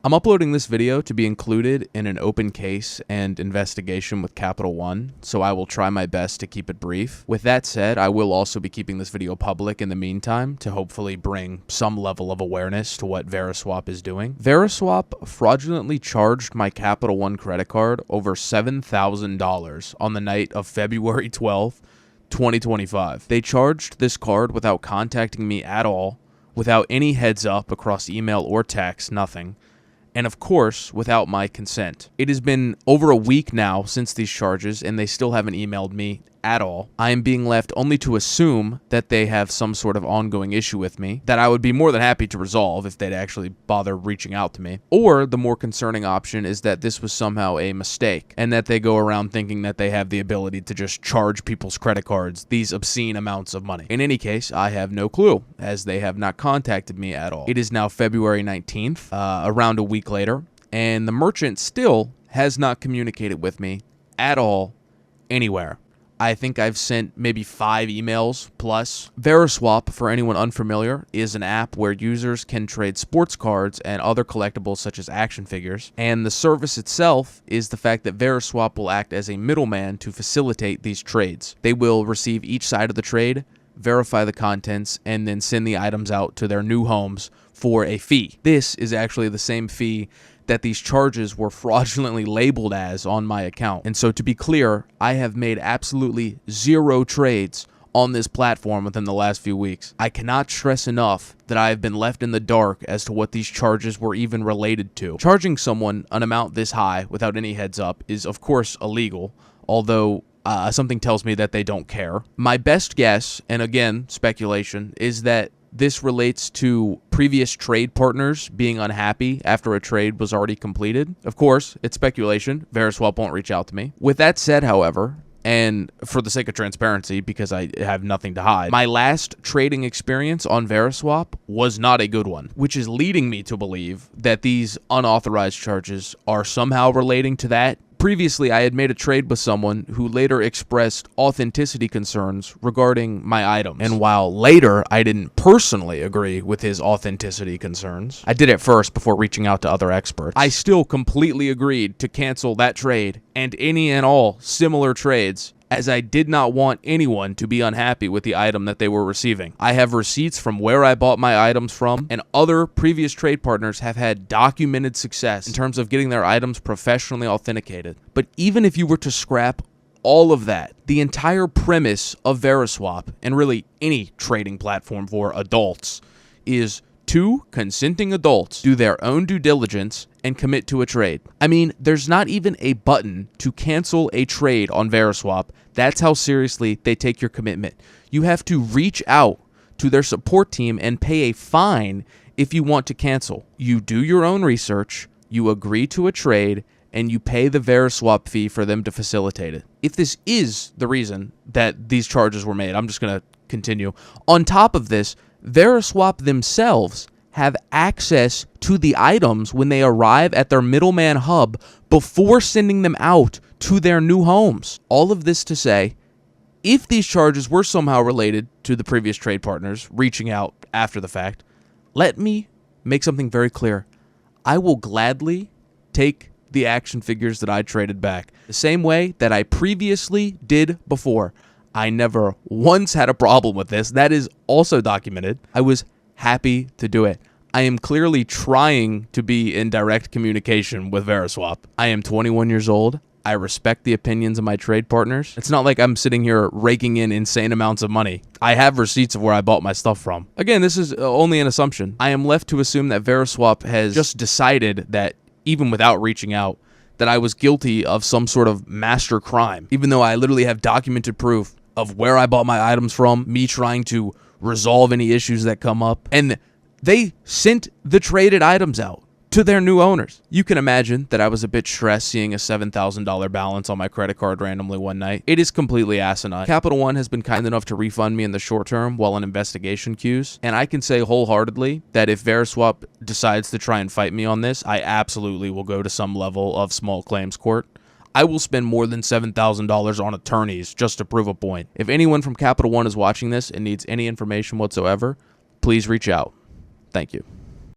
I'm uploading this video to be included in an open case and investigation with Capital One, so I will try my best to keep it brief. With that said, I will also be keeping this video public in the meantime to hopefully bring some level of awareness to what Veriswap is doing. Veriswap fraudulently charged my Capital One credit card over $7,000 on the night of February 12th, 2025. They charged this card without contacting me at all, without any heads up across email or text, nothing. And of course, without my consent. It has been over a week now since these charges, and they still haven't emailed me at all. I am being left only to assume that they have some sort of ongoing issue with me that I would be more than happy to resolve if they'd actually bother reaching out to me. Or the more concerning option is that this was somehow a mistake, and that they go around thinking that they have the ability to just charge people's credit cards these obscene amounts of money. In any case, I have no clue, as they have not contacted me at all. It is now February 19th, around a week later, and the merchant still has not communicated with me at all anywhere. I think I've sent maybe 5 emails plus. Veriswap, for anyone unfamiliar, is an app where users can trade sports cards and other collectibles such as action figures. And the service itself is the fact that Veriswap will act as a middleman to facilitate these trades. They will receive each side of the trade, verify the contents, and then send the items out to their new homes for a fee. This is actually the same fee that these charges were fraudulently labeled as on my account. And so to be clear, I have made absolutely 0 trades on this platform within the last few weeks. I cannot stress enough that I have been left in the dark as to what these charges were even related to. Charging someone an amount this high without any heads up is of course illegal, although something tells me that they don't care. My best guess, and again, speculation, is that this relates to previous trade partners being unhappy after a trade was already completed. Of course, it's speculation. Veriswap won't reach out to me. With that said, however, and for the sake of transparency, because I have nothing to hide, my last trading experience on Veriswap was not a good one, which is leading me to believe that these unauthorized charges are somehow relating to that. Previously, I had made a trade with someone who later expressed authenticity concerns regarding my items. And while later I didn't personally agree with his authenticity concerns, I did it first before reaching out to other experts, I still completely agreed to cancel that trade and any and all similar trades, as I did not want anyone to be unhappy with the item that they were receiving. I have receipts from where I bought my items from, and other previous trade partners have had documented success in terms of getting their items professionally authenticated. But even if you were to scrap all of that, the entire premise of Veriswap, and really any trading platform for adults, is 2 consenting adults do their own due diligence and commit to a trade. I mean, there's not even a button to cancel a trade on Veriswap. That's how seriously they take your commitment. You have to reach out to their support team and pay a fine if you want to cancel. You do your own research, you agree to a trade, and you pay the Veriswap fee for them to facilitate it. If this is the reason that these charges were made, I'm just going to continue. On top of this, Veriswap themselves have access to the items when they arrive at their middleman hub before sending them out to their new homes. All of this to say, if these charges were somehow related to the previous trade partners reaching out after the fact, let me make something very clear. I will gladly take the action figures that I traded back, the same way that I previously did before. I never once had a problem with this. That is also documented. I was happy to do it. I am clearly trying to be in direct communication with Veriswap. I am 21 years old. I respect the opinions of my trade partners. It's not like I'm sitting here raking in insane amounts of money. I have receipts of where I bought my stuff from. Again, this is only an assumption. I am left to assume that Veriswap has just decided that, even without reaching out, that I was guilty of some sort of master crime, even though I literally have documented proof of where I bought my items from, me trying to resolve any issues that come up, and they sent the traded items out to their new owners. You can imagine that I was a bit stressed seeing a $7,000 balance on my credit card randomly one night. It is completely asinine. Capital One has been kind enough to refund me in the short term while an investigation queues, and I can say wholeheartedly that if Veriswap decides to try and fight me on this, I absolutely will go to some level of small claims court. I will spend more than $7,000 on attorneys just to prove a point. If anyone from Capital One is watching this and needs any information whatsoever, please reach out. Thank you.